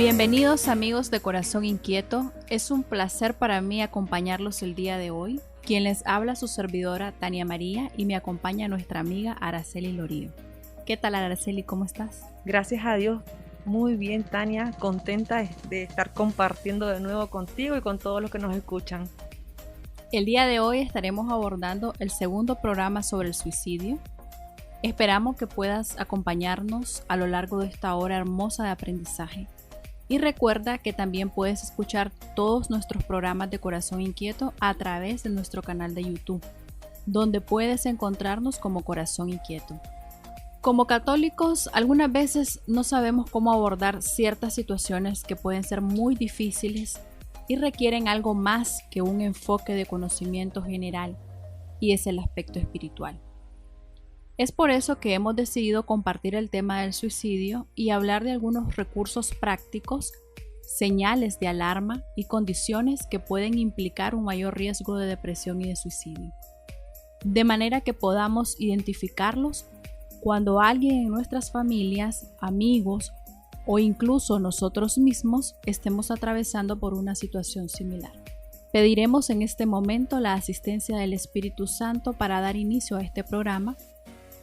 Bienvenidos amigos de Corazón Inquieto, es un placer para mí acompañarlos el día de hoy. Quien les habla su servidora Tania María y me acompaña nuestra amiga Araceli Lorío. ¿Qué tal Araceli? ¿Cómo estás? Gracias a Dios, muy bien Tania, contenta de estar compartiendo de nuevo contigo y con todos los que nos escuchan. El día de hoy estaremos abordando el segundo programa sobre el suicidio. Esperamos que puedas acompañarnos a lo largo de esta hora hermosa de aprendizaje. Y recuerda que también puedes escuchar todos nuestros programas de Corazón Inquieto a través de nuestro canal de YouTube, donde puedes encontrarnos como Corazón Inquieto. Como católicos, algunas veces no sabemos cómo abordar ciertas situaciones que pueden ser muy difíciles y requieren algo más que un enfoque de conocimiento general, y es el aspecto espiritual. Es por eso que hemos decidido compartir el tema del suicidio y hablar de algunos recursos prácticos, señales de alarma y condiciones que pueden implicar un mayor riesgo de depresión y de suicidio. De manera que podamos identificarlos cuando alguien en nuestras familias, amigos o incluso nosotros mismos estemos atravesando por una situación similar. Pediremos en este momento la asistencia del Espíritu Santo para dar inicio a este programa.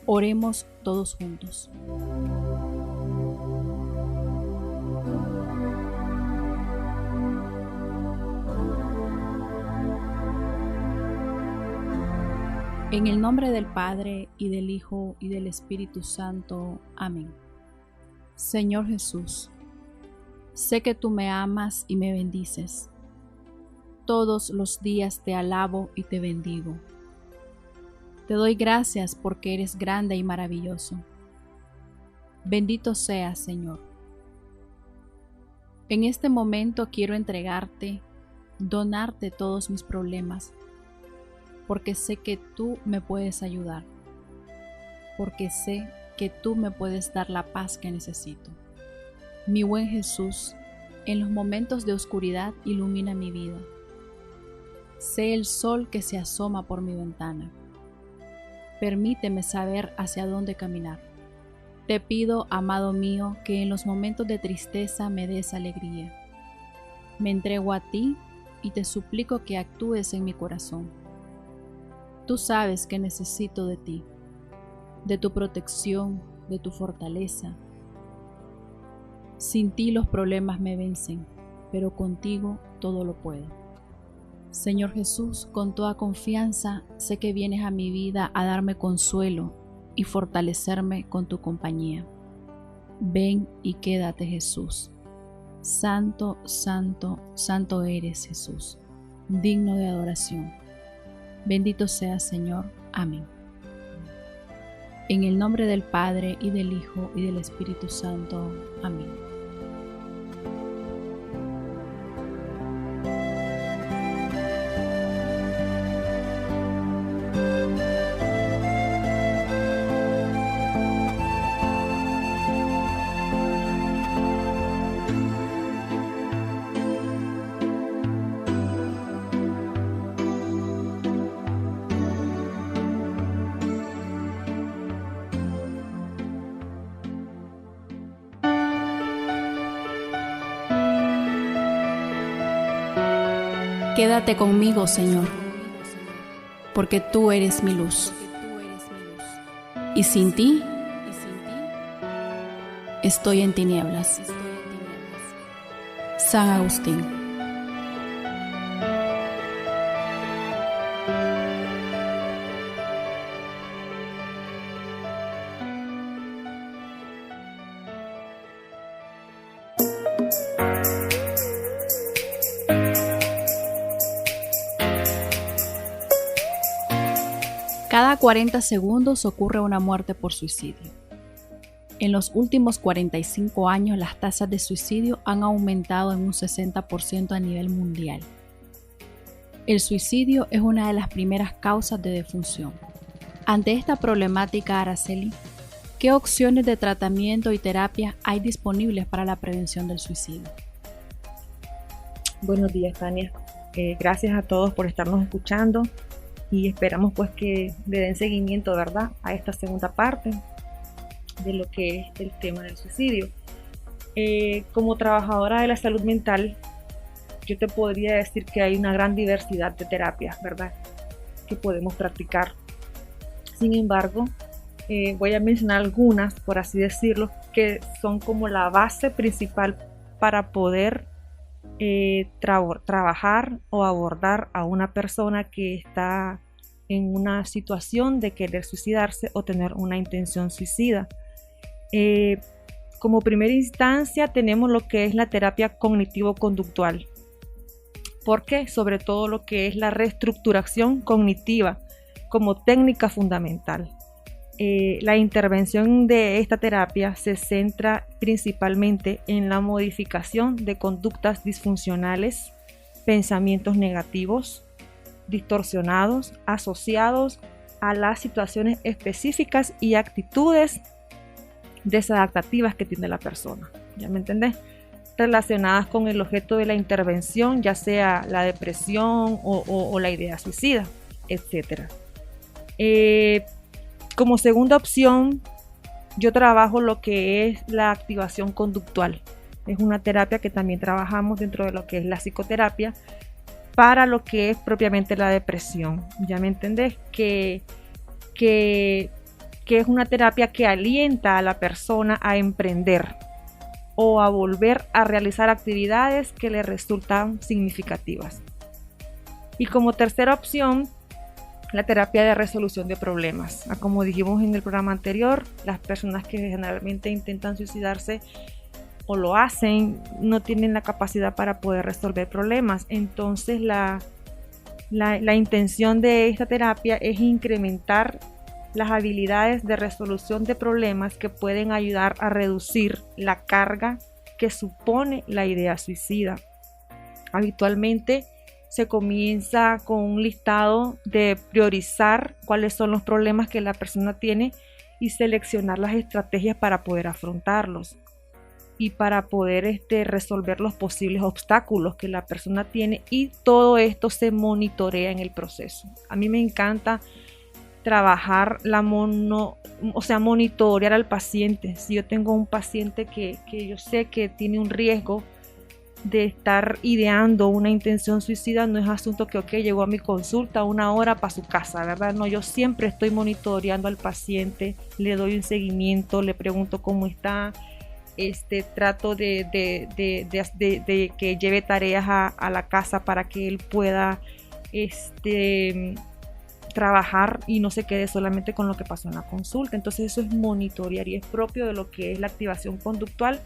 Oremos todos juntos. En el nombre del Padre, y del Hijo, y del Espíritu Santo. Amén. Señor Jesús, sé que tú me amas y me bendices. Todos los días te alabo y te bendigo. Te doy gracias porque eres grande y maravilloso. Bendito seas, Señor. En este momento quiero entregarte, donarte todos mis problemas, porque sé que tú me puedes ayudar, porque sé que tú me puedes dar la paz que necesito. Mi buen Jesús, en los momentos de oscuridad ilumina mi vida. Sé el sol que se asoma por mi ventana. Permíteme saber hacia dónde caminar. Te pido, amado mío, que en los momentos de tristeza me des alegría. Me entrego a ti y te suplico que actúes en mi corazón. Tú sabes que necesito de ti, de tu protección, de tu fortaleza. Sin ti los problemas me vencen, pero contigo todo lo puedo. Señor Jesús, con toda confianza sé que vienes a mi vida a darme consuelo y fortalecerme con tu compañía. Ven y quédate, Jesús. Santo, santo, santo eres, Jesús, digno de adoración. Bendito seas, Señor. Amén. En el nombre del Padre, y del Hijo, y del Espíritu Santo. Amén. Quédate conmigo, Señor, porque tú eres mi luz. Y sin ti, estoy en tinieblas. San Agustín. Cada 40 segundos ocurre una muerte por suicidio. En los últimos 45 años, las tasas de suicidio han aumentado en un 60% a nivel mundial. El suicidio es una de las primeras causas de defunción. Ante esta problemática, Araceli, ¿qué opciones de tratamiento y terapia hay disponibles para la prevención del suicidio? Buenos días, Tania. Gracias a todos por estarnos escuchando. Y esperamos pues que le den seguimiento, ¿verdad?, a esta segunda parte de lo que es el tema del suicidio. Como trabajadora de la salud mental, yo te podría decir que hay una gran diversidad de terapias, ¿verdad?, que podemos practicar. Sin embargo, voy a mencionar algunas, por así decirlo, que son como la base principal para poder trabajar o abordar a una persona que está en una situación de querer suicidarse o tener una intención suicida. Como primera instancia tenemos lo que es la terapia cognitivo-conductual. ¿Por qué? Sobre todo lo que es la reestructuración cognitiva como técnica fundamental. La intervención de esta terapia se centra principalmente en la modificación de conductas disfuncionales, pensamientos negativos, distorsionados, asociados a las situaciones específicas y actitudes desadaptativas que tiene la persona. ¿Ya me entendés? Relacionadas con el objeto de la intervención, ya sea la depresión o la idea suicida, etc. Como segunda opción, yo trabajo lo que es la activación conductual. Es una terapia que también trabajamos dentro de lo que es la psicoterapia para lo que es propiamente la depresión. ¿Ya me entendés? Que es una terapia que alienta a la persona a emprender o a volver a realizar actividades que le resultan significativas. Y como tercera opción, la terapia de resolución de problemas. Como dijimos en el programa anterior, las personas que generalmente intentan suicidarse o lo hacen no tienen la capacidad para poder resolver problemas. Entonces la intención de esta terapia es incrementar las habilidades de resolución de problemas que pueden ayudar a reducir la carga que supone la idea suicida. Habitualmente se comienza con un listado de priorizar cuáles son los problemas que la persona tiene y seleccionar las estrategias para poder afrontarlos y para poder resolver los posibles obstáculos que la persona tiene, y todo esto se monitorea en el proceso. A mí me encanta trabajar monitorear al paciente. Si yo tengo un paciente que yo sé que tiene un riesgo de estar ideando una intención suicida, no es asunto que llegó a mi consulta 1 hora para su casa, ¿verdad? No, yo siempre estoy monitoreando al paciente, le doy un seguimiento, le pregunto cómo está, trato de que lleve tareas a la casa para que él pueda trabajar y no se quede solamente con lo que pasó en la consulta. Entonces eso es monitorear y es propio de lo que es la activación conductual,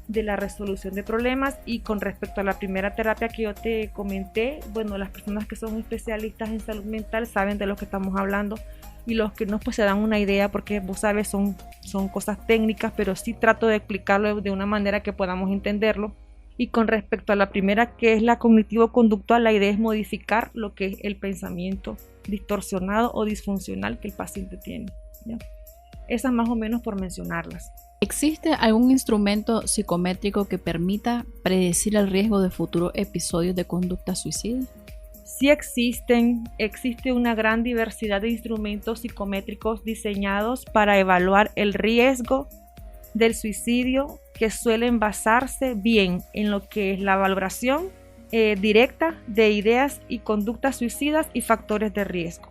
de la resolución de problemas. Y con respecto a la primera terapia que yo te comenté, bueno, las personas que son especialistas en salud mental saben de lo que estamos hablando, y los que no, pues se dan una idea, porque vos sabes, son cosas técnicas, pero sí trato de explicarlo de una manera que podamos entenderlo. Y con respecto a la primera, que es la cognitivo-conductual, la idea es modificar lo que es el pensamiento distorsionado o disfuncional que el paciente tiene, ¿ya? Esas más o menos por mencionarlas. ¿Existe algún instrumento psicométrico que permita predecir el riesgo de futuros episodios de conducta suicida? Sí existe una gran diversidad de instrumentos psicométricos diseñados para evaluar el riesgo del suicidio, que suelen basarse bien en lo que es la valoración directa de ideas y conductas suicidas y factores de riesgo.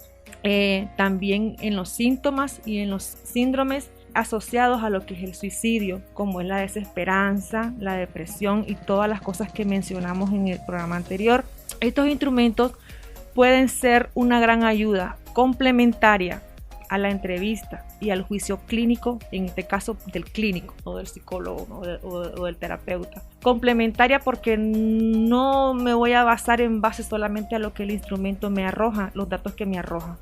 También en los síntomas y en los síndromes asociados a lo que es el suicidio, como es la desesperanza, la depresión y todas las cosas que mencionamos en el programa anterior. Estos instrumentos pueden ser una gran ayuda complementaria a la entrevista y al juicio clínico, en este caso del clínico o del psicólogo o del terapeuta. Complementaria porque no me voy a basar en base solamente a lo que el instrumento me arroja, los datos que me arroja.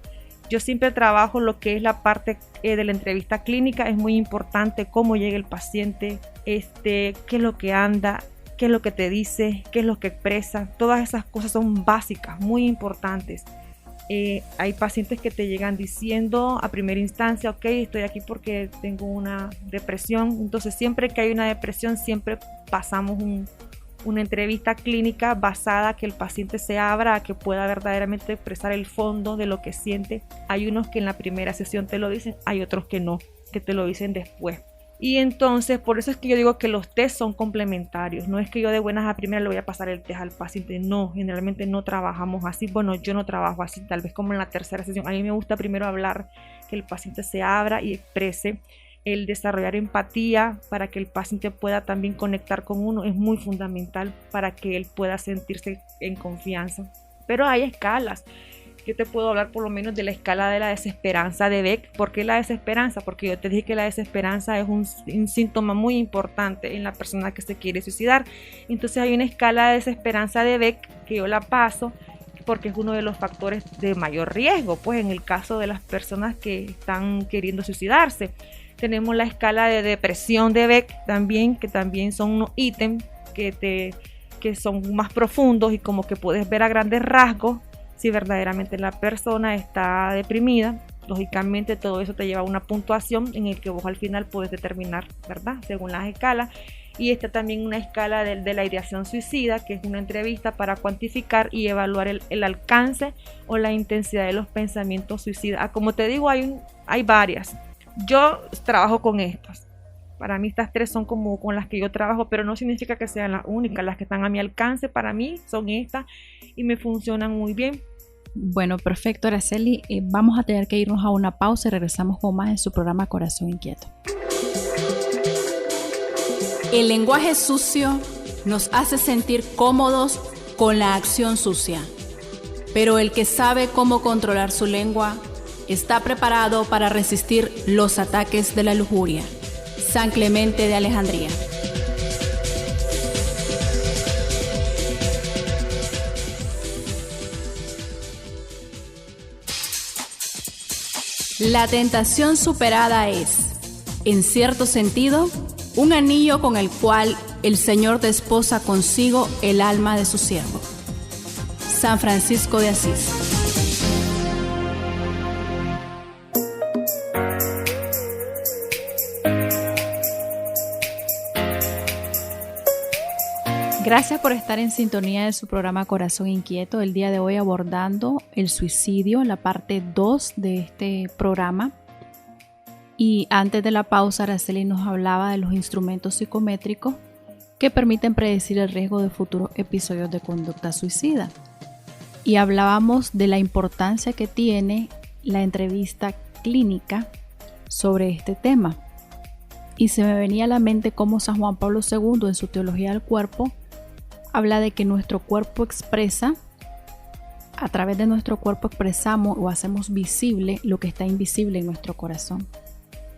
Yo siempre trabajo lo que es la parte de la entrevista clínica. Es muy importante cómo llega el paciente, qué es lo que anda, qué es lo que te dice, qué es lo que expresa. Todas esas cosas son básicas, muy importantes. Hay pacientes que te llegan diciendo a primera instancia, ok, estoy aquí porque tengo una depresión. Entonces siempre que hay una depresión, siempre pasamos una entrevista clínica basada a que el paciente se abra, a que pueda verdaderamente expresar el fondo de lo que siente. Hay unos que en la primera sesión te lo dicen, hay otros que no, que te lo dicen después. Y entonces, por eso es que yo digo que los test son complementarios. No es que yo de buenas a primeras le voy a pasar el test al paciente. No, generalmente no trabajamos así. Bueno, yo no trabajo así, tal vez como en la tercera sesión. A mí me gusta primero hablar, que el paciente se abra y exprese. El desarrollar empatía para que el paciente pueda también conectar con uno es muy fundamental para que él pueda sentirse en confianza. Pero hay escalas. Yo te puedo hablar por lo menos de la escala de la desesperanza de Beck. ¿Por qué la desesperanza? Porque yo te dije que la desesperanza es un síntoma muy importante en la persona que se quiere suicidar. Entonces hay una escala de desesperanza de Beck que yo la paso porque es uno de los factores de mayor riesgo, pues en el caso de las personas que están queriendo suicidarse. Tenemos la escala de depresión de Beck también, que también son unos ítems que son más profundos y como que puedes ver a grandes rasgos si verdaderamente la persona está deprimida. Lógicamente todo eso te lleva a una puntuación en el que vos al final puedes determinar, ¿verdad? Según las escalas. Y está también una escala de la ideación suicida, que es una entrevista para cuantificar y evaluar el alcance o la intensidad de los pensamientos suicidas. Como te digo, hay varias. Yo trabajo con estas. Para mí estas tres son como con las que yo trabajo, pero no significa que sean las únicas. Las que están a mi alcance para mí son estas y me funcionan muy bien. Bueno, perfecto, Araceli. Vamos a tener que irnos a una pausa y regresamos con más en su programa Corazón Inquieto. El lenguaje sucio nos hace sentir cómodos con la acción sucia, pero el que sabe cómo controlar su lengua está preparado para resistir los ataques de la lujuria. San Clemente de Alejandría. La tentación superada es, en cierto sentido, un anillo con el cual el Señor desposa consigo el alma de su siervo. San Francisco de Asís. Gracias por estar en sintonía de su programa Corazón Inquieto. El día de hoy abordando el suicidio, la parte 2 de este programa. Y antes de la pausa, Araceli nos hablaba de los instrumentos psicométricos que permiten predecir el riesgo de futuros episodios de conducta suicida. Y hablábamos de la importancia que tiene la entrevista clínica sobre este tema. Y se me venía a la mente cómo San Juan Pablo II, en su Teología del Cuerpo, habla de que nuestro cuerpo expresa, a través de nuestro cuerpo expresamos o hacemos visible lo que está invisible en nuestro corazón.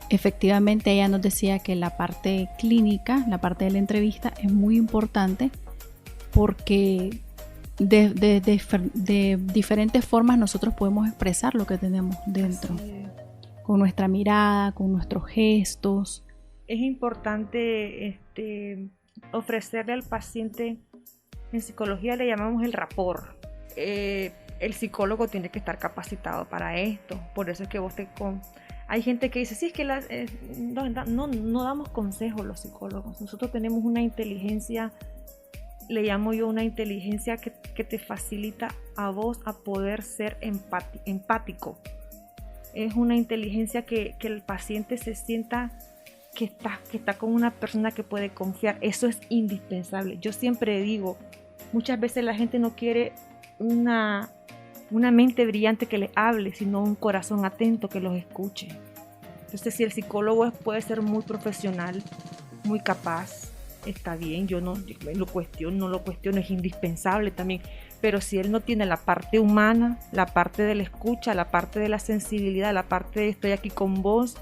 Efectivamente, ella nos decía que la parte clínica, la parte de la entrevista es muy importante porque de diferentes formas nosotros podemos expresar lo que tenemos dentro, con nuestra mirada, con nuestros gestos. Es importante ofrecerle al paciente, en psicología le llamamos el rapport. El psicólogo tiene que estar capacitado para esto, por eso es que hay gente que dice, sí, es que no damos consejos los psicólogos, nosotros tenemos una inteligencia, le llamo yo una inteligencia que te facilita a vos a poder ser empático. Es una inteligencia que el paciente se sienta que está con una persona que puede confiar. Eso es indispensable. Yo siempre digo, muchas veces la gente no quiere una mente brillante que les hable, sino un corazón atento que los escuche. Entonces, si el psicólogo puede ser muy profesional, muy capaz, está bien, yo no lo cuestiono, es indispensable también. Pero si él no tiene la parte humana, la parte de la escucha, la parte de la sensibilidad, la parte de estoy aquí con vos,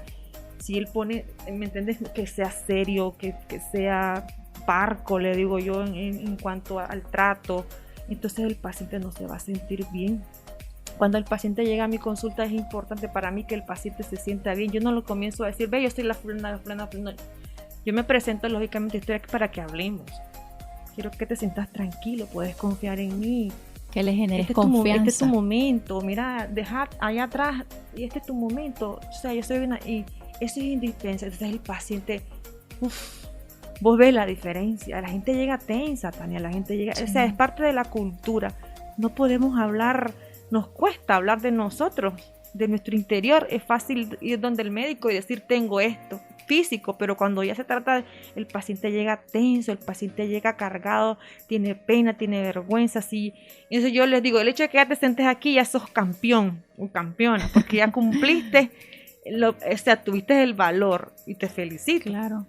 si él pone, ¿me entiendes? Que sea serio, que sea parco, le digo yo, en cuanto al trato, entonces el paciente no se va a sentir bien. Cuando el paciente llega a mi consulta es importante para mí que el paciente se sienta bien. Yo no lo comienzo a decir, ve, yo soy la fulana. Yo me presento, lógicamente estoy aquí para que hablemos. Quiero que te sientas tranquilo, puedes confiar en mí. Que le generes confianza. Este es tu momento, mira, deja allá atrás y este es tu momento. O sea, yo soy y eso es indispensable. Entonces el paciente, vos ves la diferencia. La gente llega tensa, Tania, la gente llega, sí. O sea, es parte de la cultura. No podemos hablar, nos cuesta hablar de nosotros, de nuestro interior. Es fácil ir donde el médico y decir tengo esto. físico, pero cuando ya se trata, el paciente llega tenso, el paciente llega cargado, tiene pena, tiene vergüenza, sí. Entonces yo les digo, el hecho de que ya te sentes aquí, ya sos campeón o campeona, porque ya cumpliste, o sea, tuviste el valor y te felicito. Claro.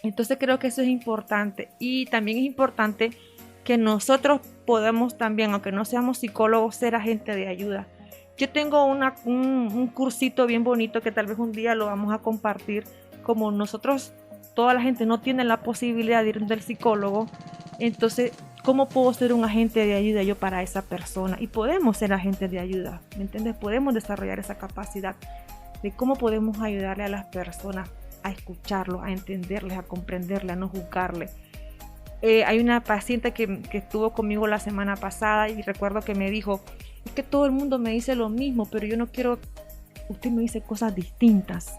Entonces creo que eso es importante, y también es importante que nosotros podamos también, aunque no seamos psicólogos, ser agentes de ayuda. Yo tengo un cursito bien bonito que tal vez un día lo vamos a compartir. Como nosotros, toda la gente no tiene la posibilidad de ir del psicólogo, entonces, ¿cómo puedo ser un agente de ayuda yo para esa persona? Y podemos ser agentes de ayuda, ¿me entiendes? Podemos desarrollar esa capacidad de cómo podemos ayudarle a las personas a escucharlos, a entenderles, a comprenderles, a no juzgarles. Hay una paciente que estuvo conmigo la semana pasada y recuerdo que me dijo, es que todo el mundo me dice lo mismo, pero yo no quiero, usted me dice cosas distintas.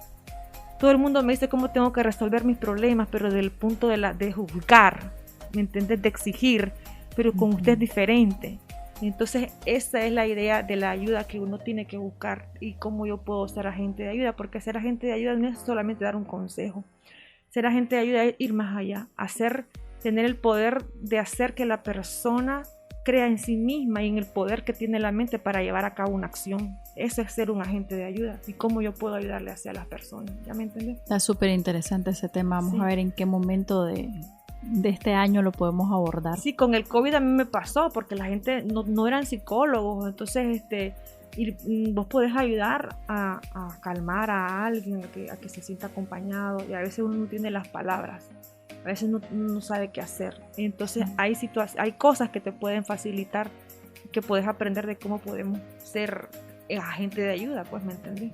Todo el mundo me dice cómo tengo que resolver mis problemas, pero desde el punto de juzgar, ¿me entiendes? De exigir, pero con usted es diferente. Entonces esa es la idea de la ayuda que uno tiene que buscar y cómo yo puedo ser agente de ayuda, porque ser agente de ayuda no es solamente dar un consejo. Ser agente de ayuda es ir más allá, tener el poder de hacer que la persona crea en sí misma y en el poder que tiene la mente para llevar a cabo una acción. Eso es ser un agente de ayuda y cómo yo puedo ayudarle hacia las personas. ¿Ya me entendés? Está súper interesante ese tema. Vamos a ver en qué momento de este año lo podemos abordar. Sí, con el COVID a mí me pasó porque la gente no eran psicólogos, entonces vos podés ayudar a calmar a alguien, a que se sienta acompañado, y a veces uno no tiene las palabras. A veces no sabe qué hacer. Entonces hay cosas que te pueden facilitar, que puedes aprender de cómo podemos ser agente de ayuda, pues, ¿me entendí?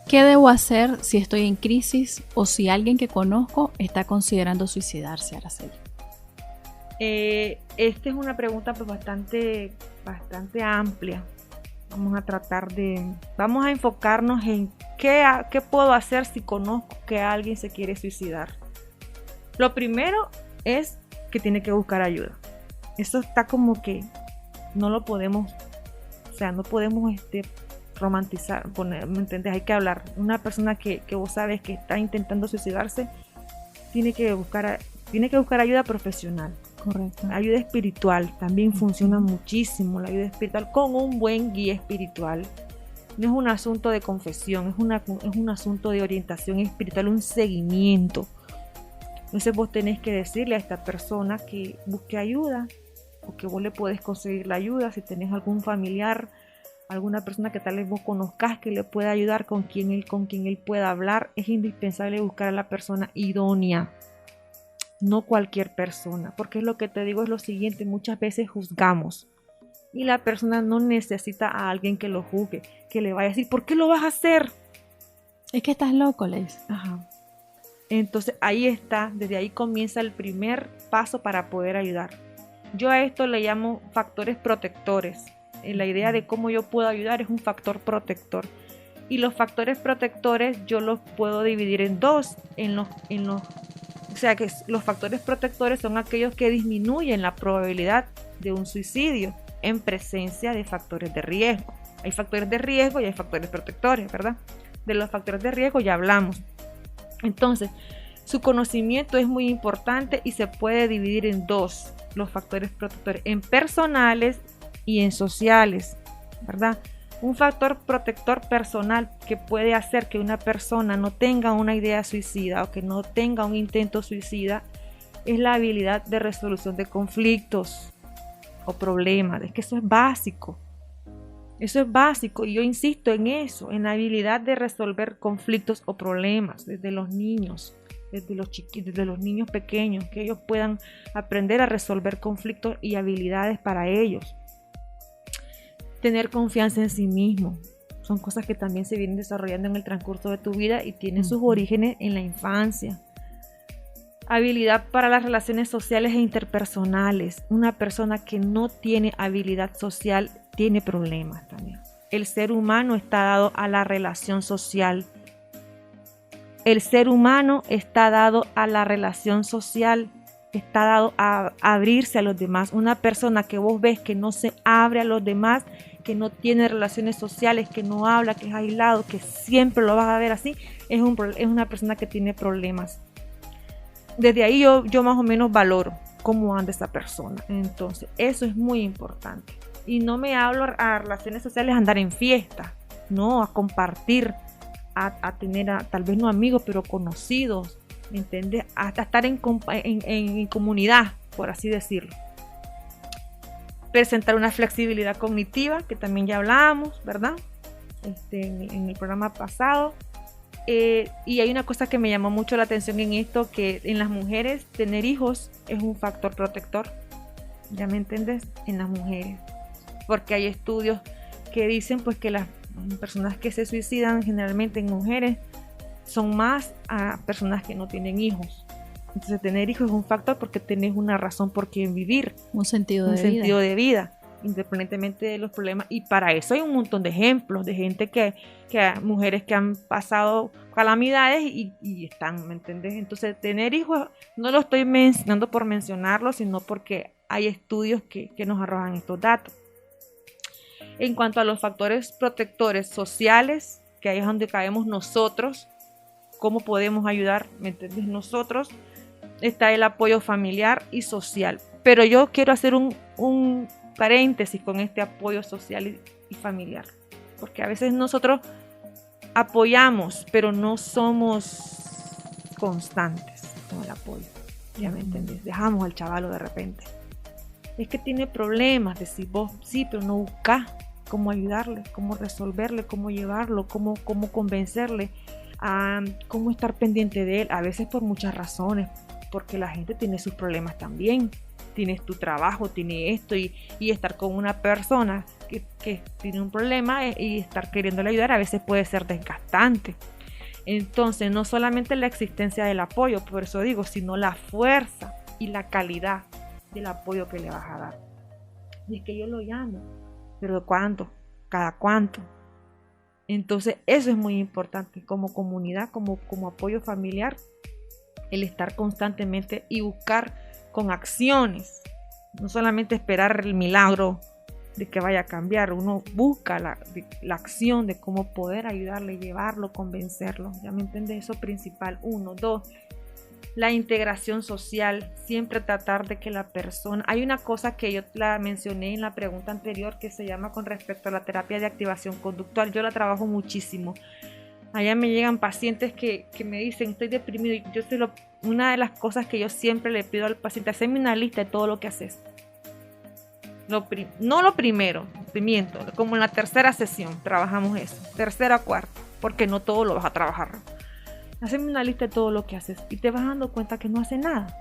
¿Qué debo hacer si estoy en crisis o si alguien que conozco está considerando suicidarse, Araceli? Esta es una pregunta pues, bastante amplia. Vamos a enfocarnos en qué puedo hacer si conozco que alguien se quiere suicidar. Lo primero es que tiene que buscar ayuda. Eso está como que no lo podemos, no podemos romantizar, ¿me entiendes? Hay que hablar. Una persona que vos sabes que está intentando suicidarse tiene que buscar ayuda profesional. Correcto. Ayuda espiritual también funciona muchísimo. La ayuda espiritual con un buen guía espiritual. No es un asunto de confesión, es un asunto de orientación espiritual, un seguimiento. Entonces vos tenés que decirle a esta persona que busque ayuda, o que vos le podés conseguir la ayuda. Si tenés algún familiar, alguna persona que tal vez vos conozcas que le pueda ayudar, con quien él pueda hablar, es indispensable buscar a la persona idónea. No cualquier persona, porque es lo que te digo, es lo siguiente, muchas veces juzgamos y la persona no necesita a alguien que lo juzgue, que le vaya a decir, ¿por qué lo vas a hacer? Es que estás loco, le dice. Ajá. Entonces ahí está, desde ahí comienza el primer paso para poder ayudar. Yo a esto le llamo factores protectores. La idea de cómo yo puedo ayudar es un factor protector. Y los factores protectores yo los puedo dividir en dos, o sea que los factores protectores son aquellos que disminuyen la probabilidad de un suicidio en presencia de factores de riesgo. Hay factores de riesgo y hay factores protectores, ¿verdad? De los factores de riesgo ya hablamos. Entonces, su conocimiento es muy importante y se puede dividir en dos, los factores protectores, en personales y en sociales, ¿verdad? Un factor protector personal que puede hacer que una persona no tenga una idea suicida o que no tenga un intento suicida es la habilidad de resolución de conflictos o problemas. Es que eso es básico. Eso es básico y yo insisto en eso, en la habilidad de resolver conflictos o problemas desde los niños, desde los niños pequeños, que ellos puedan aprender a resolver conflictos y habilidades para ellos. Tener confianza en sí mismo. Son cosas que también se vienen desarrollando en el transcurso de tu vida y tienen sus orígenes en la infancia. Habilidad para las relaciones sociales e interpersonales. Una persona que no tiene habilidad social tiene problemas también. El ser humano está dado a la relación social. El ser humano está dado a la relación social. Está dado a abrirse a los demás. Una persona que vos ves que no se abre a los demás que no tiene relaciones sociales, que no habla, que es aislado, que siempre lo vas a ver así, es una persona que tiene problemas. Desde ahí yo más o menos valoro cómo anda esa persona. Entonces, eso es muy importante. Y no me hablo a relaciones sociales, a andar en fiesta, no, a compartir, a tener tal vez no amigos, pero conocidos, ¿me entiendes? Hasta estar en comunidad, por así decirlo. Presentar una flexibilidad cognitiva, que también ya hablábamos, ¿verdad? En el programa pasado. Y hay una cosa que me llamó mucho la atención en esto, que en las mujeres tener hijos es un factor protector. ¿Ya me entiendes? En las mujeres. Porque hay estudios que dicen pues que las personas que se suicidan generalmente en mujeres son más a personas que no tienen hijos. Entonces tener hijos es un factor porque tenés una razón por qué vivir. Un sentido de vida. Independientemente de los problemas. Y para eso hay un montón de ejemplos de gente mujeres que han pasado calamidades y están, ¿me entiendes? Entonces tener hijos, no lo estoy mencionando por mencionarlo, sino porque hay estudios que nos arrojan estos datos. En cuanto a los factores protectores sociales, que ahí es donde caemos nosotros, ¿cómo podemos ayudar? ¿Me entiendes? Nosotros, está el apoyo familiar y social. Pero yo quiero hacer un paréntesis con este apoyo social y familiar. Porque a veces nosotros apoyamos, pero no somos constantes con el apoyo. ¿Ya me entendés? Dejamos al chavalo de repente. Es que tiene problemas, decís vos, sí, pero no buscás cómo ayudarle, cómo resolverle, cómo llevarlo, cómo convencerle, cómo estar pendiente de él, a veces por muchas razones, porque la gente tiene sus problemas también, tienes tu trabajo, tiene esto y estar con una persona que tiene un problema y estar queriéndole ayudar a veces puede ser desgastante. Entonces no solamente la existencia del apoyo, por eso digo, sino la fuerza y la calidad del apoyo que le vas a dar. Y es que yo lo llamo, pero ¿cuánto? ¿Cada cuánto? Entonces eso es muy importante como comunidad, como apoyo familiar, el estar constantemente y buscar con acciones, no solamente esperar el milagro de que vaya a cambiar, uno busca la acción de cómo poder ayudarle, llevarlo, convencerlo, ¿ya me entiendes? Eso principal, 1, 2, la integración social, siempre tratar de que la persona, hay una cosa que yo la mencioné en la pregunta anterior que se llama con respecto a la terapia de activación conductual, yo la trabajo muchísimo. Allá me llegan pacientes que me dicen, estoy deprimido, y una de las cosas que yo siempre le pido al paciente, hacerme una lista de todo lo que haces. No lo primero, miento, como en la tercera sesión trabajamos eso, tercera o cuarta, porque no todo lo vas a trabajar. Hacerme una lista de todo lo que haces y te vas dando cuenta que no hace nada.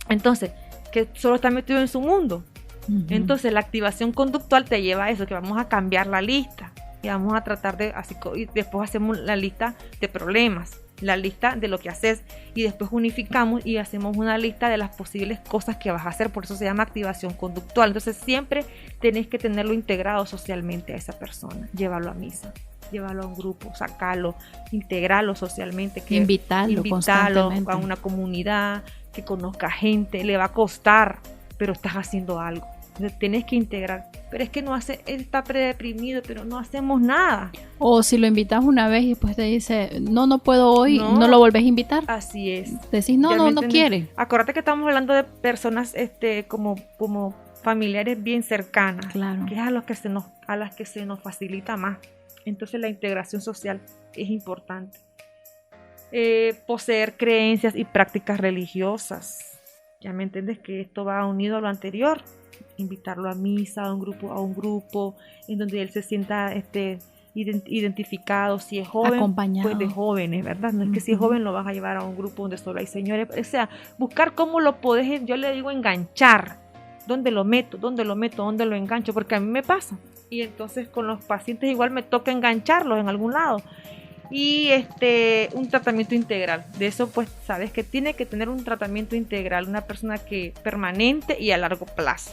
Entonces, que solo está metido en su mundo. Uh-huh. Entonces, la activación conductual te lleva a eso, que vamos a cambiar la lista. Y vamos a tratar y después hacemos la lista de problemas, la lista de lo que haces y después unificamos y hacemos una lista de las posibles cosas que vas a hacer, por eso se llama activación conductual. Entonces siempre tenés que tenerlo integrado socialmente a esa persona, llévalo a misa, llévalo a un grupo, sacalo, integralo socialmente, invitarlo a una comunidad, que conozca gente, le va a costar, pero estás haciendo algo. Entonces, tienes que integrar, pero es que él está predeprimido, pero no hacemos nada. O si lo invitas una vez y después te dice, no puedo hoy, no lo volvés a invitar. Así es. Decís, no quiere. Acuérdate que estamos hablando de personas como familiares bien cercanas, claro, que es a las que se nos facilita más. Entonces la integración social es importante. Poseer creencias y prácticas religiosas. Ya me entiendes que esto va unido a lo anterior. Invitarlo a misa, a un grupo en donde él se sienta identificado, si es joven, acompañado, pues de jóvenes, ¿verdad? No es que si es joven lo vas a llevar a un grupo donde solo hay señores, o sea, buscar cómo lo podés, yo le digo enganchar, dónde lo meto, dónde lo engancho, porque a mí me pasa, y entonces con los pacientes igual me toca engancharlos en algún lado, y un tratamiento integral, de eso pues sabes que tiene que tener un tratamiento integral, una persona que permanente y a largo plazo.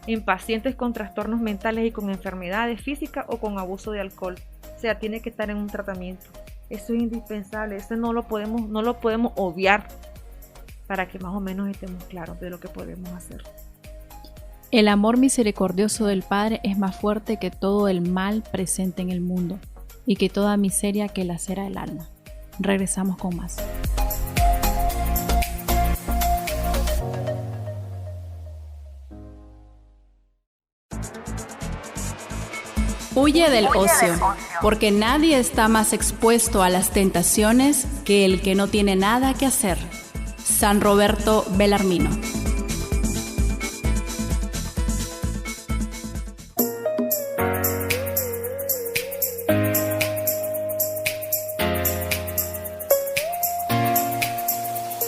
En pacientes con trastornos mentales y con enfermedades físicas o con abuso de alcohol. O sea, tiene que estar en un tratamiento. Eso es indispensable, eso no lo podemos obviar para que más o menos estemos claros de lo que podemos hacer. El amor misericordioso del Padre es más fuerte que todo el mal presente en el mundo y que toda miseria que lacera el alma. Regresamos con más. Huye del ocio, porque nadie está más expuesto a las tentaciones que el que no tiene nada que hacer. San Roberto Bellarmino.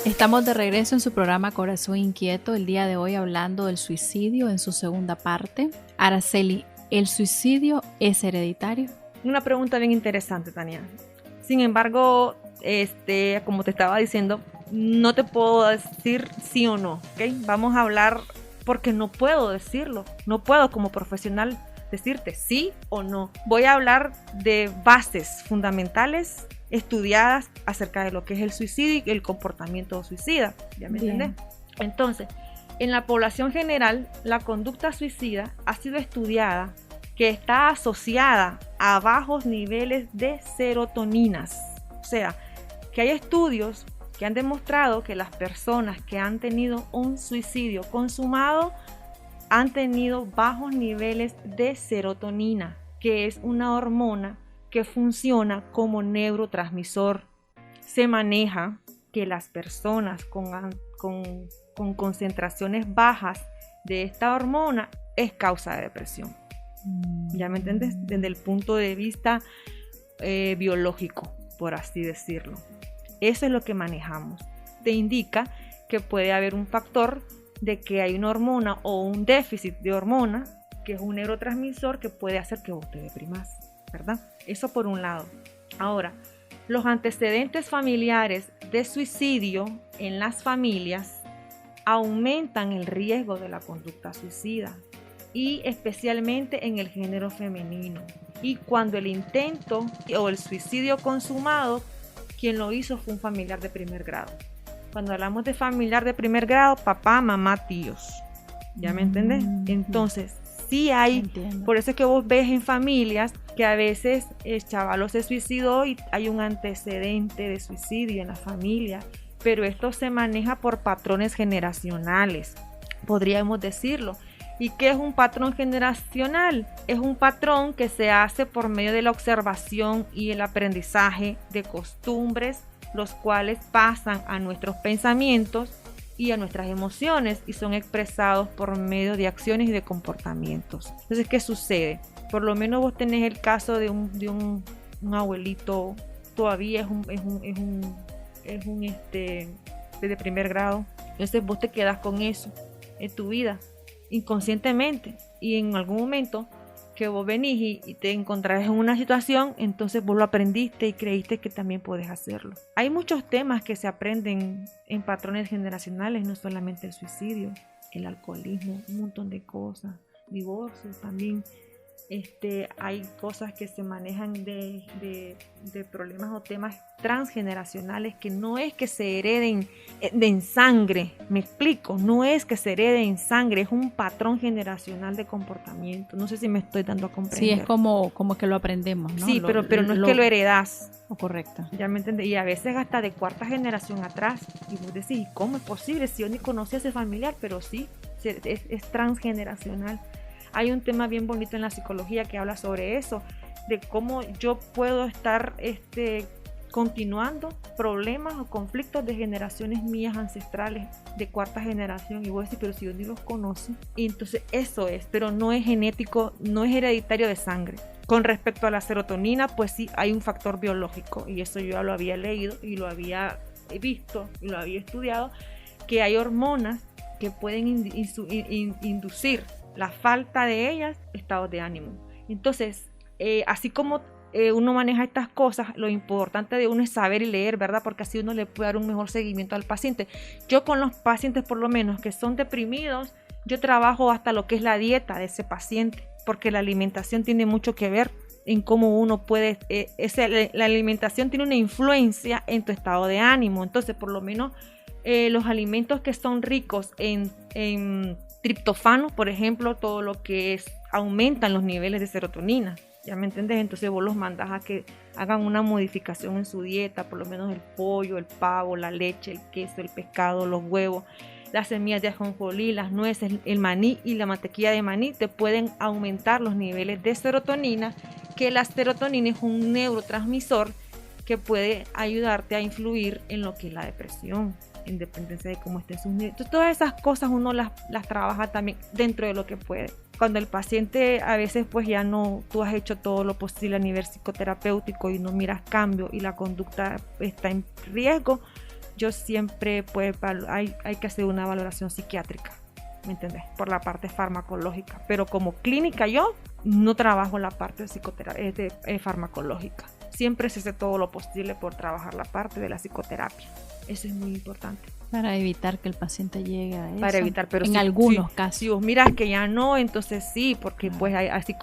Estamos de regreso en su programa Corazón Inquieto, el día de hoy hablando del suicidio en su segunda parte. Araceli, ¿el suicidio es hereditario? Una pregunta bien interesante, Tania. Sin embargo, como te estaba diciendo, no te puedo decir sí o no, ¿ok? Vamos a hablar porque no puedo decirlo. No puedo como profesional decirte sí o no. Voy a hablar de bases fundamentales estudiadas acerca de lo que es el suicidio y el comportamiento suicida. ¿Ya me entiendes? Entonces, en la población general, la conducta suicida ha sido estudiada que está asociada a bajos niveles de serotoninas. O sea, que hay estudios que han demostrado que las personas que han tenido un suicidio consumado han tenido bajos niveles de serotonina, que es una hormona que funciona como neurotransmisor. Se maneja que las personas con concentraciones bajas de esta hormona es causa de depresión. ¿Ya me entiendes? Desde el punto de vista biológico, por así decirlo. Eso es lo que manejamos. Te indica que puede haber un factor de que hay una hormona o un déficit de hormona, que es un neurotransmisor que puede hacer que vos te deprimas, ¿verdad? Eso por un lado. Ahora, los antecedentes familiares de suicidio en las familias aumentan el riesgo de la conducta suicida y especialmente en el género femenino. Y cuando el intento o el suicidio consumado, quien lo hizo fue un familiar de primer grado. Cuando hablamos de familiar de primer grado, papá, mamá, tíos. ¿Ya me entiendes? Entonces, sí hay, por eso es que vos ves en familias que a veces el chavalo se suicidó y hay un antecedente de suicidio en la familia, pero esto se maneja por patrones generacionales, podríamos decirlo. ¿Y qué es un patrón generacional? Es un patrón que se hace por medio de la observación y el aprendizaje de costumbres, los cuales pasan a nuestros pensamientos y a nuestras emociones y son expresados por medio de acciones y de comportamientos. Entonces, ¿qué sucede? Por lo menos vos tenés el caso de un abuelito, todavía es de primer grado. Entonces vos te quedás con eso en tu vida, inconscientemente, y en algún momento que vos venís y te encontrás en una situación, entonces vos lo aprendiste y creíste que también podés hacerlo. Hay muchos temas que se aprenden en patrones generacionales, no solamente el suicidio, el alcoholismo, un montón de cosas, divorcios también. Hay cosas que se manejan de problemas o temas transgeneracionales que no es que se hereden en sangre, me explico, no es que se herede en sangre, es un patrón generacional de comportamiento. No sé si me estoy dando a comprender. Sí, es como que lo aprendemos, ¿no? Sí, pero no es que lo heredás. Correcto. Ya me entendés, y a veces hasta de cuarta generación atrás, y vos decís, ¿cómo es posible? Si yo ni conocía a ese familiar, pero sí, es transgeneracional. Hay un tema bien bonito en la psicología que habla sobre eso, de cómo yo puedo estar continuando problemas o conflictos de generaciones mías ancestrales de cuarta generación, y voy a decir, pero si yo ni los conozco, y entonces eso es, pero no es genético, no es hereditario de sangre. Con respecto a la serotonina, pues sí hay un factor biológico, y eso yo ya lo había leído y lo había visto y lo había estudiado, que hay hormonas que pueden inducir la falta de ellas, estados de ánimo. Entonces, así como uno maneja estas cosas, lo importante de uno es saber y leer, ¿verdad? Porque así uno le puede dar un mejor seguimiento al paciente. Yo con los pacientes, por lo menos, que son deprimidos, yo trabajo hasta lo que es la dieta de ese paciente, porque la alimentación tiene mucho que ver en cómo uno puede, la alimentación tiene una influencia en tu estado de ánimo. Entonces, por lo menos, los alimentos que son ricos en triptofano, por ejemplo, todo lo que es, aumentan los niveles de serotonina. ¿Ya me entendés? Entonces vos los mandás a que hagan una modificación en su dieta, por lo menos el pollo, el pavo, la leche, el queso, el pescado, los huevos, las semillas de ajonjolí, las nueces, el maní y la mantequilla de maní te pueden aumentar los niveles de serotonina, que la serotonina es un neurotransmisor que puede ayudarte a influir en lo que es la depresión, en dependencia de cómo estén sus niveles. Entonces, todas esas cosas uno las trabaja también dentro de lo que puede. Cuando el paciente a veces pues ya no, tú has hecho todo lo posible a nivel psicoterapéutico y no miras cambio y la conducta está en riesgo, yo siempre pues hay que hacer una valoración psiquiátrica, ¿me entendés? Por la parte farmacológica, pero como clínica yo no trabajo la parte farmacológica. Siempre se hace todo lo posible por trabajar la parte de la psicoterapia. Eso es muy importante. Para evitar que el paciente llegue a eso. Para evitar, pero en algunos casos. Si vos miras que ya no, entonces sí, porque pues así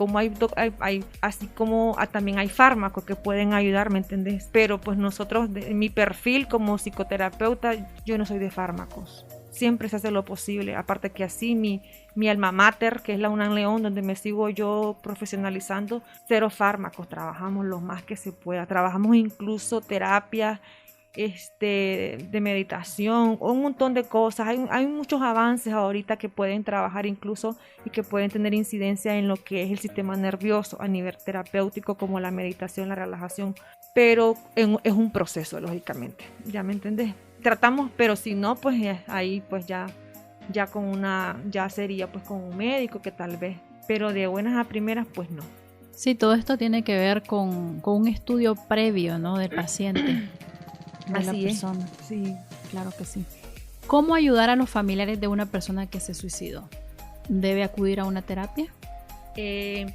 como también hay fármacos que pueden ayudar, ¿me entendés? Pero pues nosotros, en mi perfil como psicoterapeuta, yo no soy de fármacos. Siempre se hace lo posible. Aparte que así mi alma mater, que es la UNAM León, donde me sigo yo profesionalizando, 0 fármacos. Trabajamos lo más que se pueda. Trabajamos incluso terapias de meditación, un montón de cosas. Hay muchos avances ahorita que pueden trabajar incluso y que pueden tener incidencia en lo que es el sistema nervioso a nivel terapéutico, como la meditación, la relajación, pero es un proceso, lógicamente. ¿Ya me entendés? Tratamos, pero si no, pues ahí pues ya sería pues con un médico que tal vez, pero de buenas a primeras pues no. Sí, todo esto tiene que ver con un estudio previo, ¿no? Del paciente. De la persona. Sí, claro que sí. ¿Cómo ayudar a los familiares de una persona que se suicidó? ¿Debe acudir a una terapia? Quiero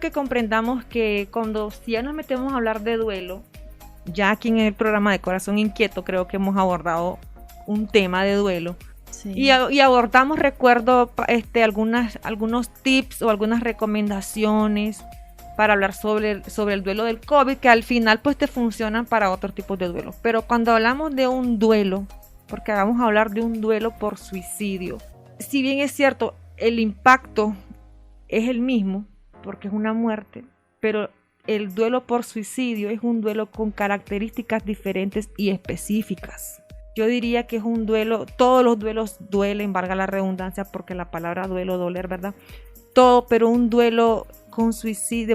que comprendamos que si ya nos metemos a hablar de duelo, ya aquí en el programa de Corazón Inquieto creo que hemos abordado un tema de duelo. Sí. Y abordamos, recuerdo, algunos tips o algunas recomendaciones para hablar sobre el duelo del COVID, que al final pues te funcionan para otros tipos de duelo. Pero cuando hablamos de un duelo, porque vamos a hablar de un duelo por suicidio, si bien es cierto, el impacto es el mismo, porque es una muerte, pero el duelo por suicidio es un duelo con características diferentes y específicas. Yo diría que es un duelo, todos los duelos duelen, valga la redundancia, porque la palabra duelo, doler, ¿verdad? Todo, pero un duelo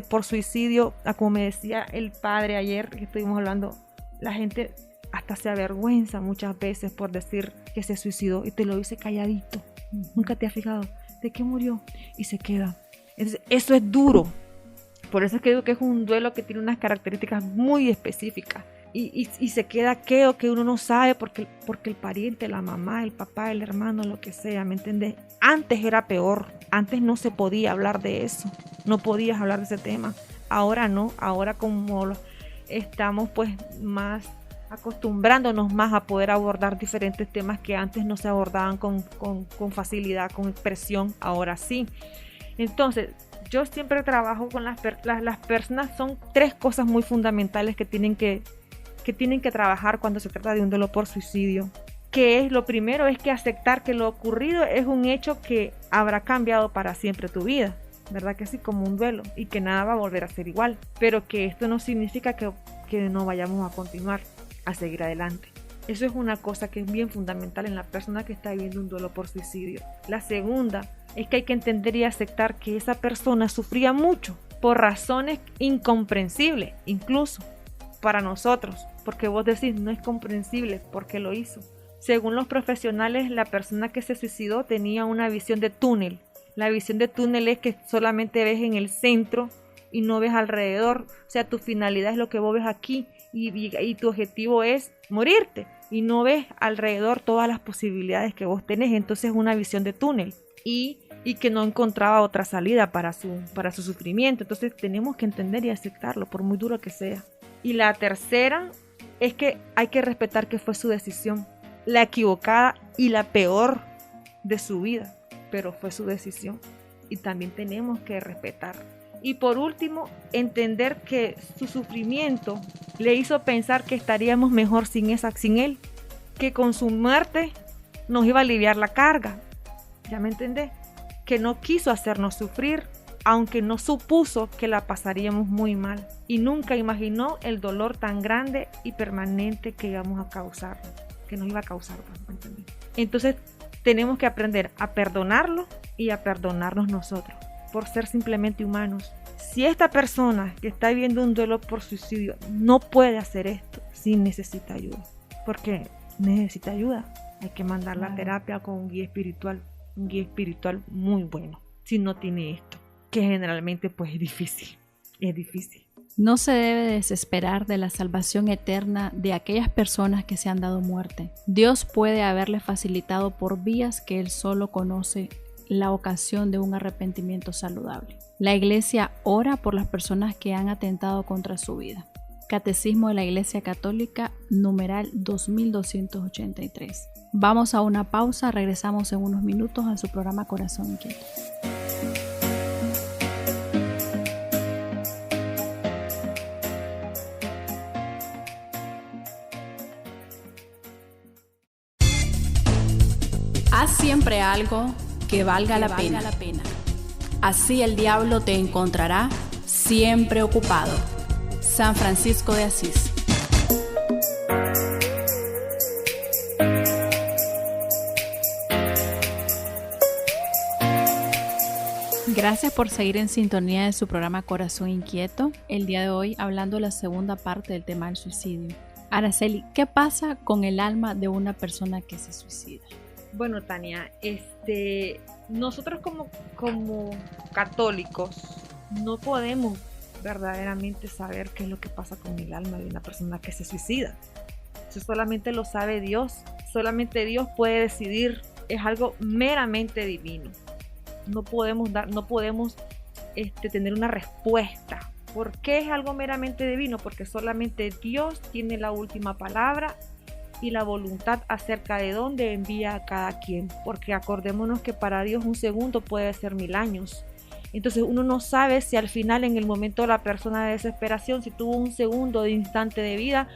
por suicidio, como me decía el padre ayer que estuvimos hablando, la gente hasta se avergüenza muchas veces por decir que se suicidó y te lo dice calladito. Nunca te has fijado de qué murió y se queda. Entonces, eso es duro. Por eso es que digo que es un duelo que tiene unas características muy específicas y se queda que uno no sabe porque el pariente, la mamá, el papá, el hermano, lo que sea, ¿me entiendes? Antes era peor, antes no se podía hablar de eso, no podías hablar de ese tema. Ahora no, ahora como estamos pues más acostumbrándonos más a poder abordar diferentes temas que antes no se abordaban con facilidad, con expresión, ahora sí. Entonces, yo siempre trabajo con las personas, son 3 cosas muy fundamentales que tienen que trabajar cuando se trata de un duelo por suicidio. Que es lo primero, es que aceptar que lo ocurrido es un hecho que habrá cambiado para siempre tu vida, ¿verdad que sí? Como un duelo, y que nada va a volver a ser igual, pero que esto no significa que no vayamos a continuar a seguir adelante. Eso es una cosa que es bien fundamental en la persona que está viviendo un duelo por suicidio. La segunda es que hay que entender y aceptar que esa persona sufría mucho por razones incomprensibles, incluso para nosotros, porque vos decís no es comprensible porque lo hizo. Según los profesionales, la persona que se suicidó tenía una visión de túnel. La visión de túnel es que solamente ves en el centro y no ves alrededor. O sea, tu finalidad es lo que vos ves aquí y tu objetivo es morirte. Y no ves alrededor todas las posibilidades que vos tenés. Entonces es una visión de túnel. Y que no encontraba otra salida para su sufrimiento. Entonces tenemos que entender y aceptarlo, por muy duro que sea. Y la tercera es que hay que respetar que fue su decisión. La equivocada y la peor de su vida, pero fue su decisión y también tenemos que respetar. Y por último, entender que su sufrimiento le hizo pensar que estaríamos mejor sin él, que con su muerte nos iba a aliviar la carga, ¿Ya me entendés? Que no quiso hacernos sufrir, aunque no supuso que la pasaríamos muy mal. Y nunca imaginó el dolor tan grande y permanente que íbamos a causar, que nos iba a causar. ¿Me entendés? Entonces tenemos que aprender a perdonarlo y a perdonarnos nosotros, por ser simplemente humanos. Si esta persona que está viviendo un duelo por suicidio no puede hacer esto, sí necesita ayuda. Porque necesita ayuda. Hay que mandarla a terapia con un guía espiritual muy bueno, si no tiene esto, que generalmente pues es difícil. No se debe desesperar de la salvación eterna de aquellas personas que se han dado muerte. Dios puede haberle facilitado por vías que Él solo conoce la ocasión de un arrepentimiento saludable. La Iglesia ora por las personas que han atentado contra su vida. Catecismo de la Iglesia Católica, numeral 2283. Vamos a una pausa, regresamos en unos minutos a su programa Corazón Inquieto. Haz siempre algo que valga la pena. Así el diablo te encontrará siempre ocupado. San Francisco de Asís. Gracias por seguir en sintonía de su programa Corazón Inquieto. El día de hoy hablando de la segunda parte del tema del suicidio. Araceli, ¿qué pasa con el alma de una persona que se suicida? Bueno, Tania, nosotros como católicos no podemos verdaderamente saber qué es lo que pasa con el alma de una persona que se suicida. Eso solamente lo sabe Dios. Solamente Dios puede decidir. Es algo meramente divino. No podemos tener una respuesta. ¿Por qué es algo meramente divino? Porque solamente Dios tiene la última palabra y la voluntad acerca de dónde envía a cada quien, porque acordémonos que para Dios un segundo puede ser 1000 años. Entonces uno no sabe si al final, en el momento de la persona de desesperación, si tuvo un segundo de instante de vida,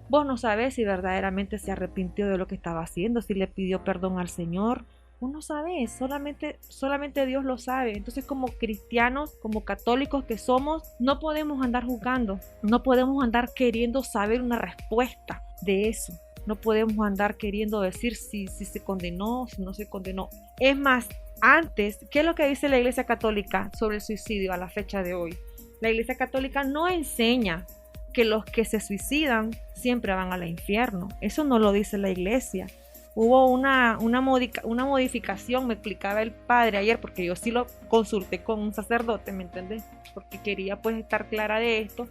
vos no sabés si verdaderamente se arrepintió de lo que estaba haciendo, si le pidió perdón al Señor. Vos no sabés, solamente Dios lo sabe. Entonces, como cristianos, como católicos que somos, no podemos andar juzgando, no podemos andar queriendo saber una respuesta de eso. No podemos andar queriendo decir si se condenó, si no se condenó. Es más, antes, ¿qué es lo que dice la Iglesia Católica sobre el suicidio a la fecha de hoy? La Iglesia Católica no enseña que los que se suicidan siempre van al infierno. Eso no lo dice la Iglesia. Hubo una modificación, me explicaba el padre ayer, porque yo sí lo consulté con un sacerdote, ¿me entendés? Porque quería pues estar clara de esto,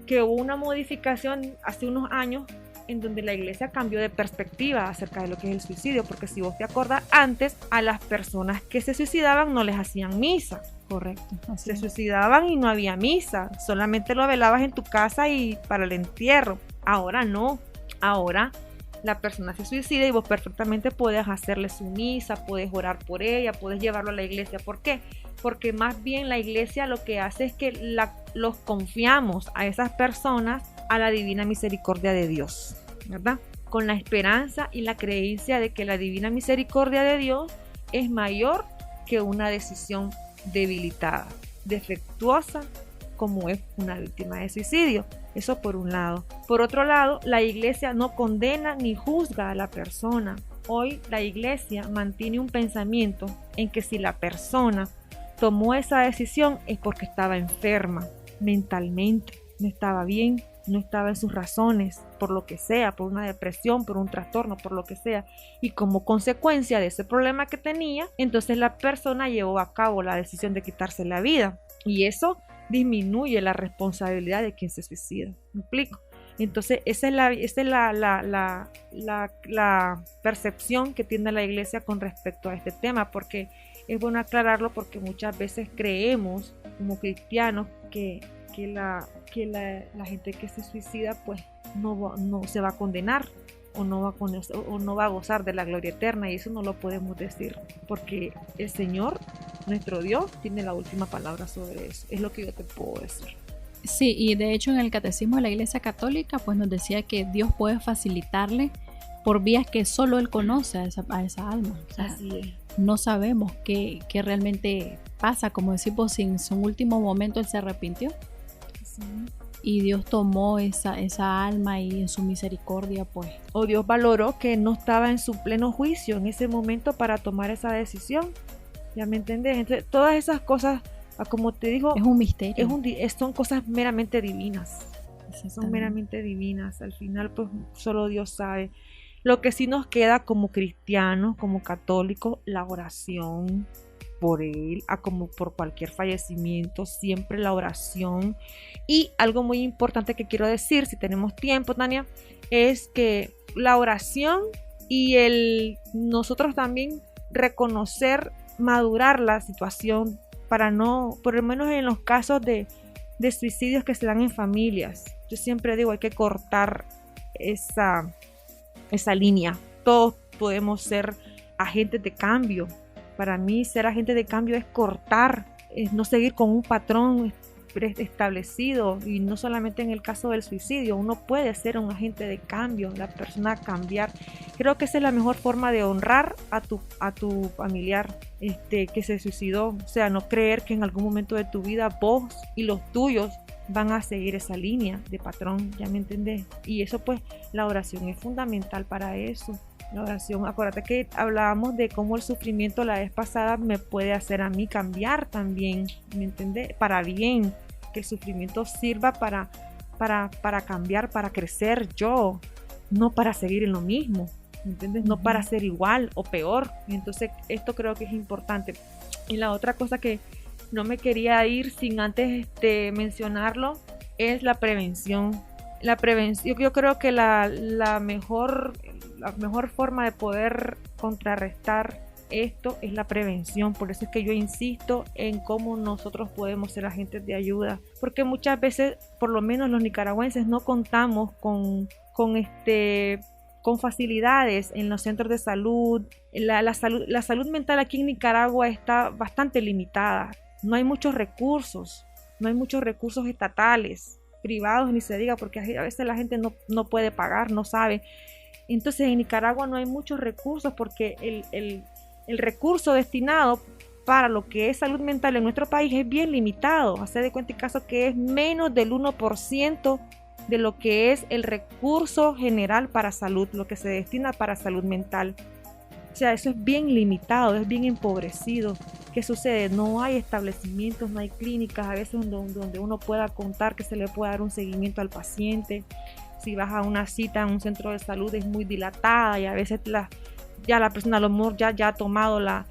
que hubo una modificación hace unos años en donde la Iglesia cambió de perspectiva acerca de lo que es el suicidio, porque si vos te acordás, antes a las personas que se suicidaban no les hacían misa. Correcto. Se suicidaban y no había misa, solamente lo velabas en tu casa y para el entierro. Ahora no, ahora la persona se suicida y vos perfectamente puedes hacerle su misa, puedes orar por ella, puedes llevarlo a la iglesia. ¿Por qué? Porque más bien la iglesia lo que hace es que los confiamos a esas personas a la divina misericordia de Dios, ¿verdad? Con la esperanza y la creencia de que la divina misericordia de Dios es mayor que una decisión debilitada, defectuosa, como es una víctima de suicidio. Eso por un lado. Por otro lado, la iglesia no condena ni juzga a la persona. Hoy la iglesia mantiene un pensamiento en que si la persona tomó esa decisión es porque estaba enferma mentalmente, no estaba bien, no estaba en sus razones, por lo que sea, por una depresión, por un trastorno, por lo que sea. Y como consecuencia de ese problema que tenía, entonces la persona llevó a cabo la decisión de quitarse la vida. Y eso disminuye la responsabilidad de quien se suicida. ¿Me explico? Entonces esa es la percepción que tiene la iglesia con respecto a este tema, porque es bueno aclararlo, porque muchas veces creemos como cristianos que la gente que se suicida pues no se va a condenar o no va a gozar de la gloria eterna, y eso no lo podemos decir, porque el Señor, nuestro Dios, tiene la última palabra sobre eso. Es lo que yo te puedo decir. Sí, y de hecho en el Catecismo de la Iglesia Católica pues nos decía que Dios puede facilitarle por vías que solo Él conoce a esa alma. O sea, así es. no sabemos qué realmente pasa. Como decimos, si en su último momento él se arrepintió. Sí. Y Dios tomó esa alma y en su misericordia, pues. O Dios valoró que no estaba en su pleno juicio en ese momento para tomar esa decisión. ¿Ya me entendés? Entonces, todas esas cosas, como te digo, es un misterio. Son cosas meramente divinas. Son meramente divinas. Al final, pues, solo Dios sabe. Lo que sí nos queda como cristianos, como católicos, la oración por él, como por cualquier fallecimiento, siempre la oración. Y algo muy importante que quiero decir, si tenemos tiempo, Tania, es que la oración y nosotros también reconocer, madurar la situación para no, por lo menos en los casos de suicidios que se dan en familias. Yo siempre digo, hay que cortar esa línea. Todos podemos ser agentes de cambio. Para mí ser agente de cambio es cortar, es no seguir con un patrón establecido, y no solamente en el caso del suicidio. Uno puede ser un agente de cambio, la persona cambiar. Creo que esa es la mejor forma de honrar a tu familiar que se suicidó. O sea, no creer que en algún momento de tu vida vos y los tuyos van a seguir esa línea de patrón, ¿ya me entendés? Y eso, pues, la oración es fundamental para eso. La oración, acuérdate que hablábamos de cómo el sufrimiento la vez pasada me puede hacer a mí cambiar también, ¿me entiendes? Para bien, que el sufrimiento sirva para cambiar, para crecer yo, no para seguir en lo mismo, ¿me entiendes? No para ser igual o peor. Entonces, esto creo que es importante. Y la otra cosa que no me quería ir sin antes mencionarlo es la prevención. La prevención, yo creo que la mejor forma de poder contrarrestar esto es la prevención. Por eso es que yo insisto en cómo nosotros podemos ser agentes de ayuda, porque muchas veces, por lo menos los nicaragüenses, no contamos con facilidades en los centros de salud. La salud mental aquí en Nicaragua está bastante limitada. No hay muchos recursos estatales, privados ni se diga, porque a veces la gente no puede pagar, no sabe. Entonces en Nicaragua no hay muchos recursos, porque el recurso destinado para lo que es salud mental en nuestro país es bien limitado. Hacer de cuenta y caso que es menos del 1% de lo que es el recurso general para salud, lo que se destina para salud mental. O sea, eso es bien limitado, es bien empobrecido. ¿Qué sucede? No hay establecimientos, no hay clínicas a veces donde uno pueda contar que se le pueda dar un seguimiento al paciente. Si vas a una cita en un centro de salud es muy dilatada, y a veces ya la persona a lo mejor ya ha tomado la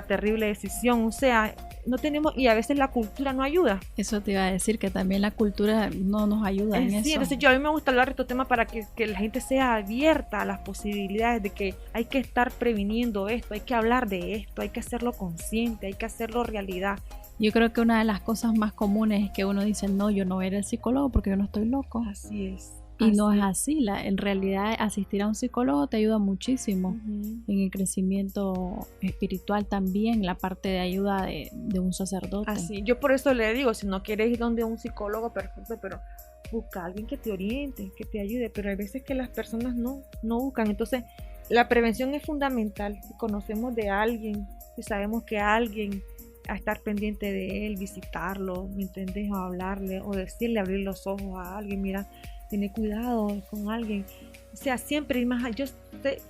terrible decisión. O sea, no tenemos, y a veces la cultura no ayuda. Eso te iba a decir, que también la cultura no nos ayuda en eso. Sí, entonces a mí me gusta hablar de estos temas para que la gente sea abierta a las posibilidades de que hay que estar previniendo esto, hay que hablar de esto, hay que hacerlo consciente, hay que hacerlo realidad. Yo creo que una de las cosas más comunes es que uno dice, no, yo no voy a ir al psicólogo porque yo no estoy loco. Así es. Y no es así. En realidad, asistir a un psicólogo te ayuda muchísimo en el crecimiento espiritual también, la parte de ayuda de un sacerdote. Así, yo por eso le digo, si no quieres ir donde un psicólogo, perfecto, pero busca a alguien que te oriente, que te ayude. Pero hay veces que las personas no buscan. Entonces, la prevención es fundamental. Si conocemos de alguien, si sabemos que alguien, a estar pendiente de él, visitarlo, ¿me entendés? O hablarle, o decirle, abrir los ojos a alguien, mira, tener cuidado con alguien. O sea, siempre ir más allá,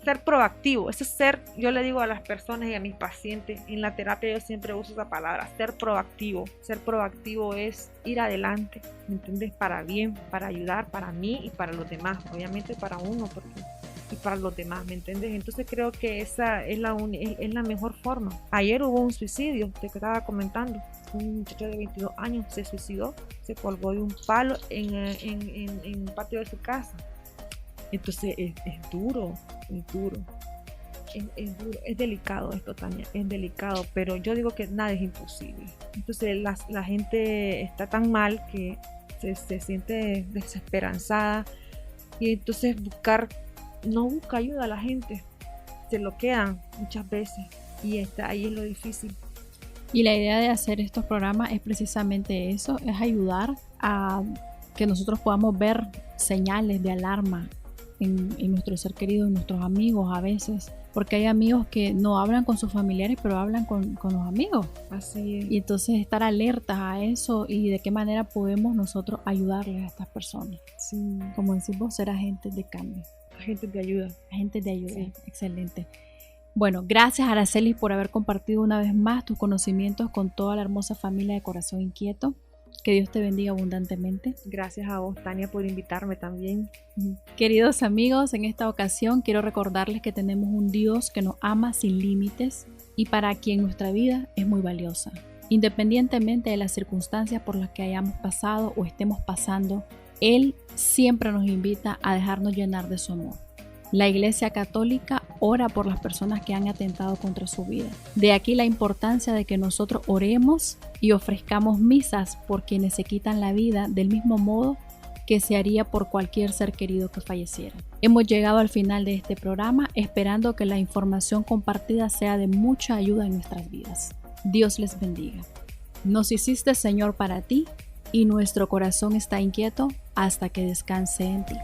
ser proactivo. Eso es ser, yo le digo a las personas y a mis pacientes, en la terapia yo siempre uso esa palabra, ser proactivo. Ser proactivo es ir adelante, ¿me entiendes? Para bien, para ayudar, para mí y para los demás. Obviamente para uno, y para los demás, ¿me entiendes? Entonces creo que esa es la mejor forma. Ayer hubo un suicidio, te estaba comentando. Un muchacho de 22 años se suicidó, se colgó de un palo en el patio de su casa. Entonces es duro. Es delicado esto, Tania, es delicado, pero yo digo que nada es imposible. Entonces la gente está tan mal que se siente desesperanzada, y entonces no busca ayuda a la gente, se lo quedan muchas veces, y ahí es lo difícil. Y la idea de hacer estos programas es precisamente eso, es ayudar a que nosotros podamos ver señales de alarma en nuestro ser querido, en nuestros amigos a veces, porque hay amigos que no hablan con sus familiares, pero hablan con los amigos. Así es. Y entonces estar alertas a eso y de qué manera podemos nosotros ayudarles a estas personas. Sí. Como decimos, ser agentes de cambio. Agentes de ayuda. Agentes de ayuda, Sí. Excelente. Bueno, gracias Araceli por haber compartido una vez más tus conocimientos con toda la hermosa familia de Corazón Inquieto. Que Dios te bendiga abundantemente. Gracias a vos, Tania, por invitarme también. Queridos amigos, en esta ocasión quiero recordarles que tenemos un Dios que nos ama sin límites y para quien nuestra vida es muy valiosa. Independientemente de las circunstancias por las que hayamos pasado o estemos pasando, Él siempre nos invita a dejarnos llenar de su amor. La Iglesia Católica ora por las personas que han atentado contra su vida. De aquí la importancia de que nosotros oremos y ofrezcamos misas por quienes se quitan la vida del mismo modo que se haría por cualquier ser querido que falleciera. Hemos llegado al final de este programa, esperando que la información compartida sea de mucha ayuda en nuestras vidas. Dios les bendiga. Nos hiciste, Señor, para ti, y nuestro corazón está inquieto hasta que descanse en ti.